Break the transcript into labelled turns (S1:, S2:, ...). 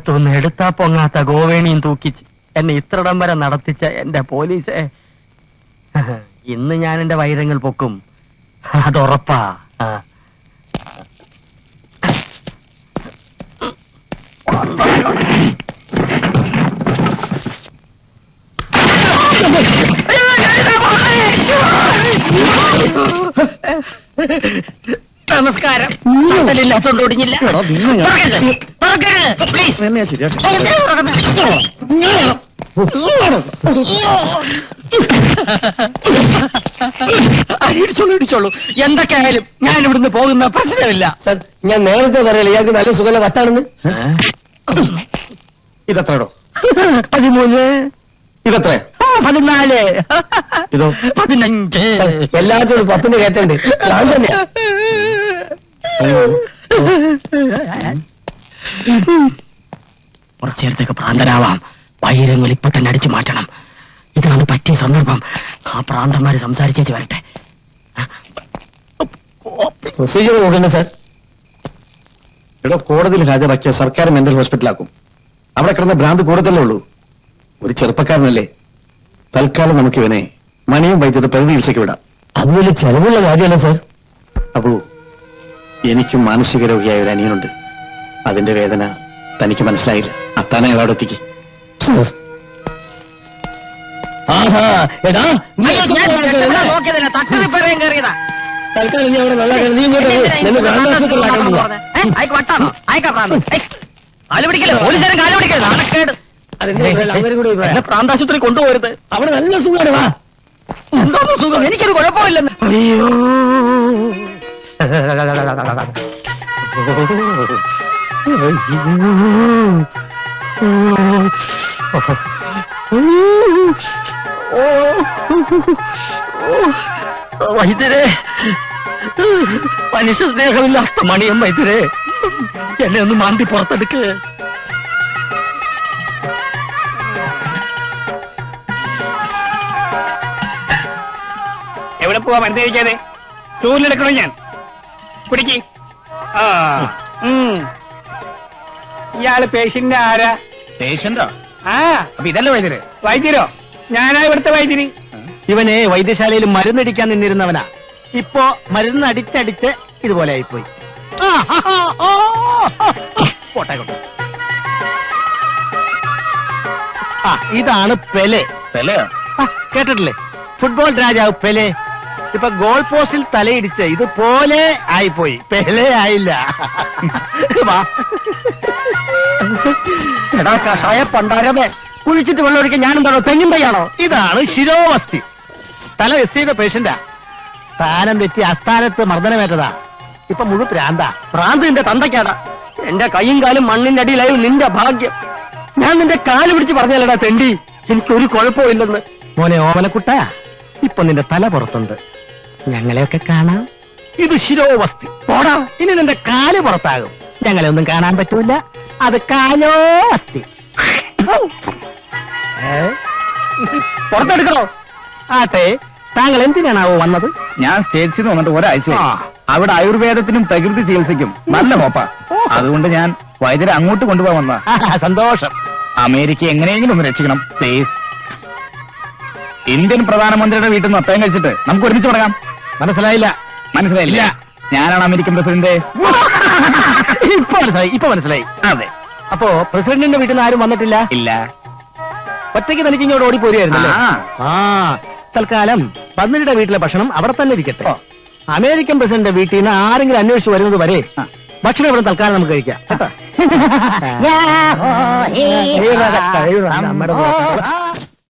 S1: ലോകത്തൊന്ന് എടുത്താ പൊങ്ങാത്ത ഗോവേണിയും തൂക്കിച്ച് എന്നെ ഇത്രടം വരെ നടത്തിച്ച എന്റെ പോലീസെ, ഇന്ന് ഞാൻ എന്റെ വൈരങ്ങൾ പൊക്കും, അതുറപ്പാ. നമസ്കാരം. ഇല്ലാത്തോണ്ട് ഒടിഞ്ഞില്ല. ഇടിച്ചോളൂ. എന്തൊക്കെയായാലും ഞാൻ ഇവിടുന്ന് പോകുന്ന പ്രശ്നമില്ല.
S2: സർ, ഞാൻ നേരത്തെ പറയല്ലേ ഇയാൾക്ക് നല്ല സുഖമുള്ള കത്താണെന്ന്. ഇതെത്രയോ?
S1: 13.
S2: ഇതെത്ര?
S1: 14.
S2: ഇതോ?
S1: 15.
S2: എല്ലാത്തിനും 10 കയറ്റണ്ട്. ഞാൻ തന്നെ
S1: കുറച്ചേരത്തേക്ക് പ്രാന്തരാവാം. വൈരങ്ങൾ ഇപ്പൊ തന്നെ അടിച്ചു മാറ്റണം. ഇതാണ് പറ്റിയ സന്ദർഭം. ആ പ്രാന്തന്മാര് സംസാരിച്ചേച്ച് വരട്ടെ.
S2: പ്രൊസീജിയർ നോക്കണ്ടേ സാർ? എടോ, കോടതിയിൽ ഹാജരാക്കിയ സർക്കാർ മെന്റൽ ഹോസ്പിറ്റലാക്കും. അവിടെ കിടന്ന ഭ്രാന്ത് കൂടുതലേ ഉള്ളൂ. ഒരു ചെറുപ്പക്കാരനല്ലേ. തൽക്കാലം നമുക്ക് ഇവനെ മണിയും വൈദ്യുത പ്രകൃതി ചികിത്സയ്ക്ക് വിടാം. അത് വലിയ ചെലവുള്ള കാര്യമല്ല സാർ. അപ്പോ എനിക്കും മാനസിക രോഗിയായ ഒരു അനിയനുണ്ട്. അതിന്റെ വേദന തനിക്ക് മനസ്സിലായില്ല. അത്താനെ അവിടെ എത്തിക്ക്. തൽക്കാലം നീ അവിടെ വെള്ളം
S1: പ്രാന്താശുപത്രി കൊണ്ടുപോകരുത്.
S2: അവിടെ നല്ല സുഖമാണ്. വാ.
S1: എന്തോ സുഖം, എനിക്കൊരു കുഴപ്പമില്ലെന്ന്. അയ്യോ, വൈദ്യരെ, മനുഷ്യ സ്നേഹമില്ലാത്ത മണിയം വൈദ്യരെ, എന്നെ ഒന്ന് മാന്തി പുറത്തെടുക്ക്.
S3: എവിടെ പോവാ മരുന്ന് കഴിക്കാതെ? ചൂരിലെടുക്കണോ ഞാൻ? പിടിക്ക്. ഇയാള് പേഷ്യന്റ് ആരാ?
S1: പേഷ്യന്റോ?
S3: ആ,
S1: അപ്പൊ ഇതല്ലേ വൈദ്യര്?
S3: വൈദ്യരോ? ഞാനാ ഇവിടുത്തെ വൈദ്യര്.
S1: ഇവനെ വൈദ്യശാലയിൽ മരുന്നടിക്കാൻ നിന്നിരുന്നവനാ. ഇപ്പോ മരുന്ന് അടിച്ചടിച്ച് ഇതുപോലെ ആയിപ്പോയി. പോട്ടെ. ഇതാണ് പെലെ. പെലെയോ? കേട്ടിട്ടില്ലേ? ഫുട്ബോൾ രാജാവ് പെലെ. ഇപ്പൊ ഗോൾ പോസ്റ്റിൽ തലയിടിച്ച് ഇതുപോലെ ആയിപ്പോയി. പെലെ ആയില്ല. എടാ കഷായ പണ്ടാരമേ, കുഴിച്ചിട്ട് വെള്ളമൊഴിക്കാൻ ഞാനെന്താണോ തെങ്ങും തയ്യാണോ? ഇതാണ് ശിരോവസ്തി. തല വെസ്റ്റ് ചെയ്ത പേഷ്യന്റാ. സ്ഥാനം തെറ്റി അസ്ഥാനത്ത് മർദ്ദനമേറ്റതാ. ഇപ്പൊ മുഴു പ്രാന്താ. പ്രാന്തിന്റെ തന്തയ്ക്കാടാ. എന്റെ കൈയും കാലും മണ്ണിന്റെ അടിയിലായി. നിന്റെ ഭാഗ്യം. ഞാൻ നിന്റെ കാല് പിടിച്ച് പറഞ്ഞല്ലടാ തെണ്ടി, എനിക്കൊരു കുഴപ്പമില്ലെന്ന്. മോനെ ഓമനക്കുട്ട, ഇപ്പൊ നിന്റെ തല പുറത്തുണ്ട്. ഞങ്ങളെയൊക്കെ കാണാം. ഇത് ശിരോവസ്തി. പോടാ, ഇനി നിന്റെ കാല് പുറത്താകും. ഞങ്ങളെ ഒന്നും കാണാൻ പറ്റൂല. അത് കാലോ അസ്ഥി. പുറത്തെടുക്കണോ? ആട്ടെ, താങ്കൾ എന്തിനാണാവോ വന്നത്?
S3: ഞാൻ സ്റ്റേറ്റ്സിൽ നിന്ന് വന്നിട്ട് ഒരാഴ്ച. അവിടെ ആയുർവേദത്തിനും പ്രകൃതി ചികിത്സയ്ക്കും നല്ല ഹോപ്പാ. അതുകൊണ്ട് ഞാൻ വൈദ്യരെ അങ്ങോട്ട് കൊണ്ടുപോകാൻ വന്ന.
S1: സന്തോഷം.
S3: അമേരിക്ക എങ്ങനെയെങ്കിലും ഒന്ന് രക്ഷിക്കണം പ്ലീസ്. ഇന്ത്യൻ പ്രധാനമന്ത്രിയുടെ വീട്ടിൽ നിന്ന് അപ്പയം കഴിച്ചിട്ട് നമുക്ക് ഒരുമിച്ച് തുടങ്ങാം.
S1: മനസ്സിലായില്ല?
S3: മനസ്സിലായില്ല? ഞാനാണ് അമേരിക്കൻ പ്രസിഡന്റ്.
S1: ഇപ്പൊ മനസ്സിലായി.
S3: അതെ.
S1: അപ്പോ പ്രസിഡന്റിന്റെ വീട്ടിൽ നിന്ന് ആരും വന്നിട്ടില്ല?
S3: ഇല്ല.
S1: ഒറ്റയ്ക്ക് തനിക്ക് ഇങ്ങോട്ട് ഓടിപ്പോരുമായിരുന്നല്ലേ? തൽക്കാലം പന്നിയുടെ വീട്ടിലെ ഭക്ഷണം അവിടെ തന്നെ ഇരിക്കട്ടെ. അമേരിക്കൻ പ്രസിഡന്റ് വീട്ടിൽ നിന്ന് ആരെങ്കിലും അന്വേഷിച്ച് വരുന്നത് വരെ ഭക്ഷണം ഇവിടെ തൽക്കാലം നമുക്ക് കഴിക്കാം.